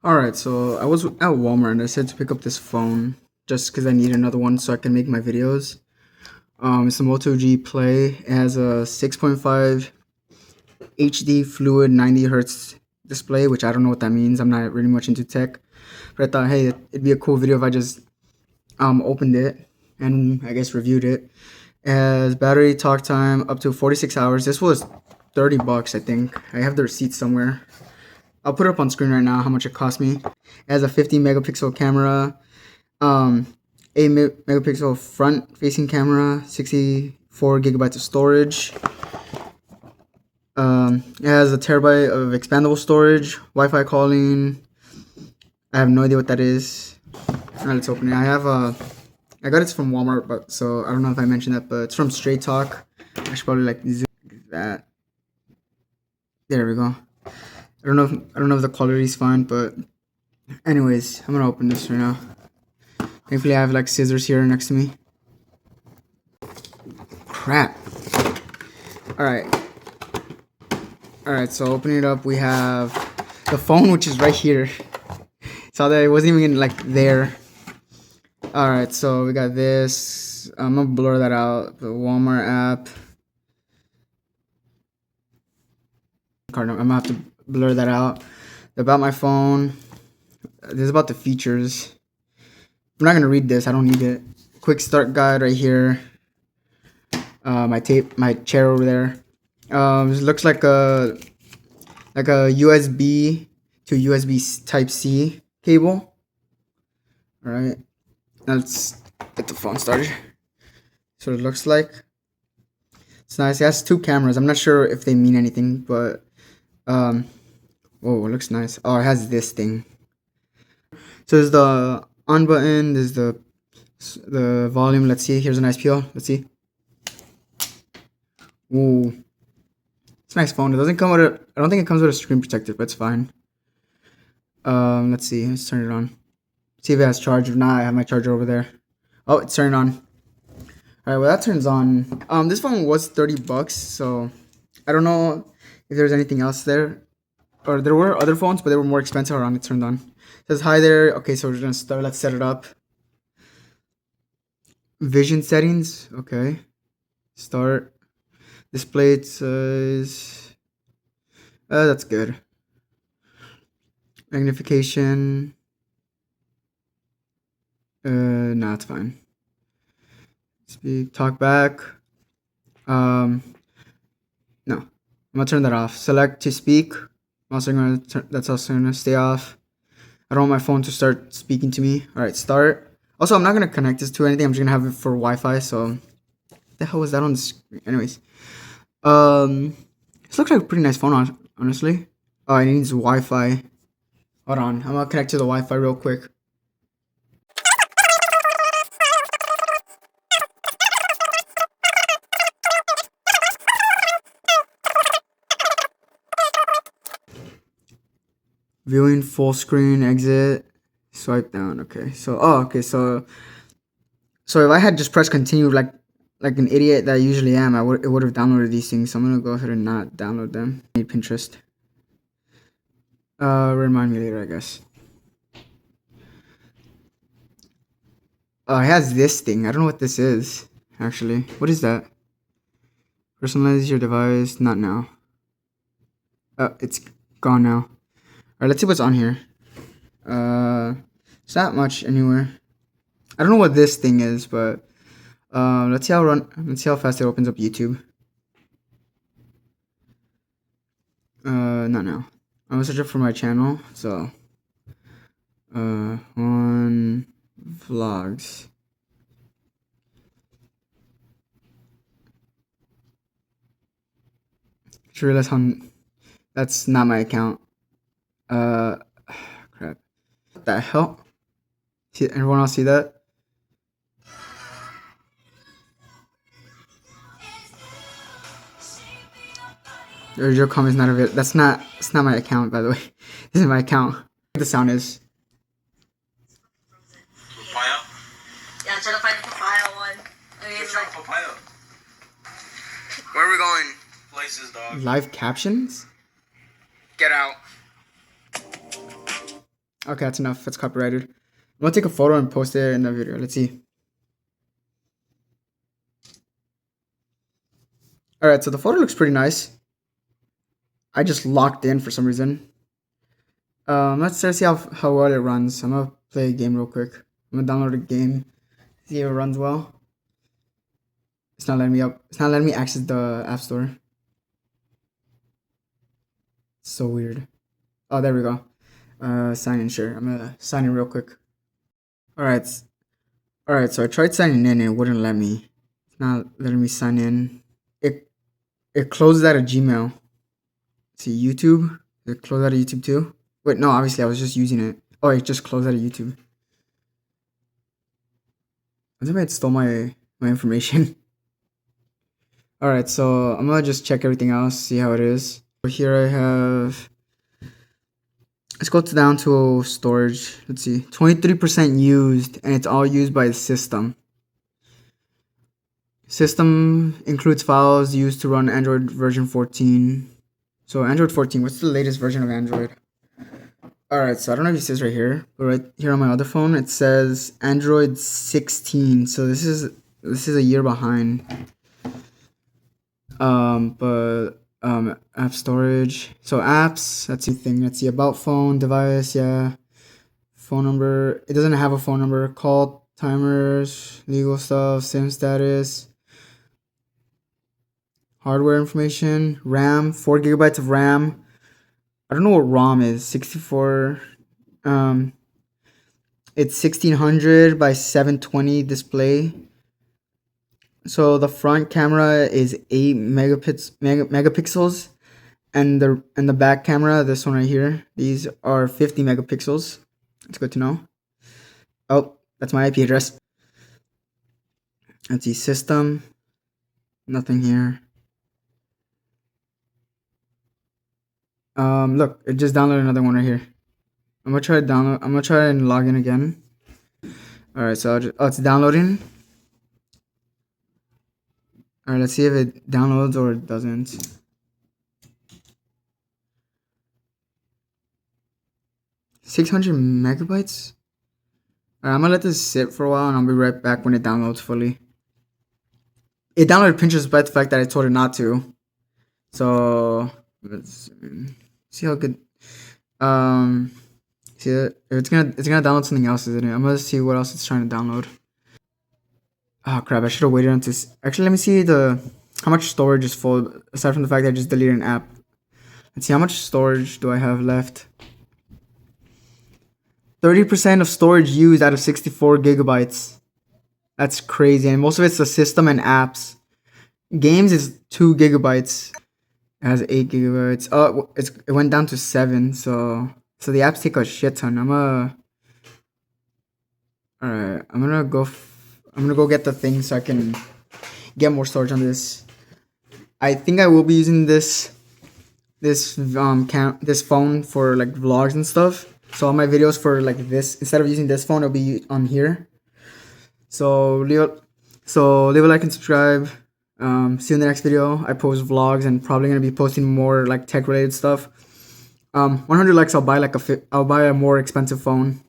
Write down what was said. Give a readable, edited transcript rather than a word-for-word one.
Alright, so I was at Walmart and I said to pick up this phone just because I need another one so I can make my videos. It's the Moto G Play. It has a 6.5 HD fluid 90 hertz display, which I don't know what that means. I'm not really much into tech, but I thought, hey, it'd be a cool video if I just opened it and I guess reviewed it. It has battery talk time up to 46 hours. This was 30 bucks, I think. I have the receipt somewhere. I'll put it up on screen right now how much it cost me. It has a 50 megapixel camera, 8 megapixel front facing camera, 64 gigabytes of storage. It has a terabyte of expandable storage, Wi-Fi calling. I have no idea what that is. Alright, let's open it. I got it from Walmart, but so I don't know if I mentioned that, but it's from Straight Talk. I should probably like zoom that. There we go. I don't know if the quality is fine, but anyways, I'm gonna open this right now. Thankfully, I have like scissors here next to me. Crap. Alright. Alright, so opening it up, we have the phone, which is right here. Saw that it wasn't even like there. Alright, so we got this. I'm gonna blur that out. The Walmart app. I'm gonna have to blur that out. About my phone. This is about the features. I'm not gonna read this. I don't need it. Quick start guide right here. My chair over there. This looks like a USB to USB Type C cable. All right, now let's get the phone started. So it looks like it's nice. It has two cameras. I'm not sure if they mean anything, but whoa, it looks nice. Oh, it has this thing. So there's the on button. There's the volume. Let's see. Here's a nice peel. Let's see. Ooh, it's a nice phone. It doesn't come with a. I don't think it comes with a screen protector, but it's fine. Let's see. Let's turn it on. See if it has charge. If not, I have my charger over there. Oh, it's turned on. All right, well that turns on. This phone was 30 bucks, so I don't know if there's anything else there, or there were other phones, but they were more expensive around it turned on. It says hi there. Okay, so we're gonna start. Let's set it up. Vision settings. Okay. Start. Display. It says. That's good. Magnification. Nah, it's fine. Speak, talk back. No, I'm gonna turn that off. Select to speak. That's also gonna stay off. I don't want my phone to start speaking to me. All right, start. Also, I'm not gonna connect this to anything. I'm just gonna have it for Wi-Fi. So, what the hell was that on the screen? Anyways, this looks like a pretty nice phone, honestly. Oh, it needs Wi-Fi. Hold on, I'm gonna connect to the Wi-Fi real quick. Viewing full screen, exit, swipe down. Okay, so so if I had just pressed continue like an idiot that I usually am, it would have downloaded these things. So I'm gonna go ahead and not download them. I need Pinterest. Remind me later, I guess. It has this thing. I don't know what this is actually. What is that? Personalize your device. Not now. It's gone now. Alright, let's see what's on here. It's not much anywhere. I don't know what this thing is, but let's see how fast it opens up YouTube. Not now. I'm gonna search up for my channel. So, on vlogs. Just realized how that's not my account. Crap. What the hell? See, everyone else see that? The original comment is not available. It's not my account, by the way. This is my account. What the sound is. Papaya? Yeah, try to find the papaya one. Which one? Papaya? Where are we going? Places, dog. Live captions? Get out. Okay, that's enough. That's copyrighted. I'm gonna take a photo and post it in the video. Let's see. Alright, so the photo looks pretty nice. I just locked in for some reason. Let's see how well it runs. I'm gonna play a game real quick. I'm gonna download a game. See if it runs well. It's not letting me up. It's not letting me access the App Store. It's so weird. Oh, there we go. Sign in, sure. I'm gonna sign in real quick. Alright. Alright, so I tried signing in and it wouldn't let me. It's not letting me sign in. It closes out of Gmail. See, YouTube. It closed out of YouTube too. Wait, no, obviously I was just using it. Oh, it just closed out of YouTube. I think it stole my information. Alright, so I'm gonna just check everything else, see how it is. So here I have, let's go down to storage. Let's see, 23% used, and it's all used by the system. System includes files used to run Android version 14. So Android 14, what's the latest version of Android? Alright, so I don't know if it says right here, but right here on my other phone, it says Android 16. So this is a year behind. App storage. So apps, that's the thing. Let's see, about phone, device, yeah. Phone number. It doesn't have a phone number. Call, timers, legal stuff, SIM status. Hardware information, RAM, 4 gigabytes of RAM. I don't know what ROM is. 64. It's 1600 by 720 display. So the front camera is 8 megapixels, and the back camera, this one right here, these are 50 megapixels. That's good to know. Oh, that's my IP address. Let's see, system. Nothing here. Look, it just downloaded another one right here. I'm gonna try and log in again. All right, so it's downloading. All right, let's see if it downloads or it doesn't. $600 megabytes. All right, I'm gonna let this sit for a while, and I'll be right back when it downloads fully. It downloaded Pinterest despite the fact that I told it not to. So let's see how good. See it? It's gonna download something else, isn't it? I'm gonna see what else it's trying to download. Oh crap! I should have waited until. Actually, let me see how much storage is full. Aside from the fact that I just deleted an app. Let's see how much storage do I have left. 30% of storage used out of 64 gigabytes. That's crazy, and most of it's the system and apps. Games is 2 gigabytes. It has 8 gigabytes. Oh, it went down to 7. So the apps take a shit ton. Alright, I'm gonna go get the thing so I can get more storage on this. I think I will be using this phone for like vlogs and stuff. So all my videos for like this, instead of using this phone, it'll be on here. So leave a like and subscribe. See you in the next video. I post vlogs and probably gonna be posting more like tech related stuff. 100 likes, I'll buy a more expensive phone.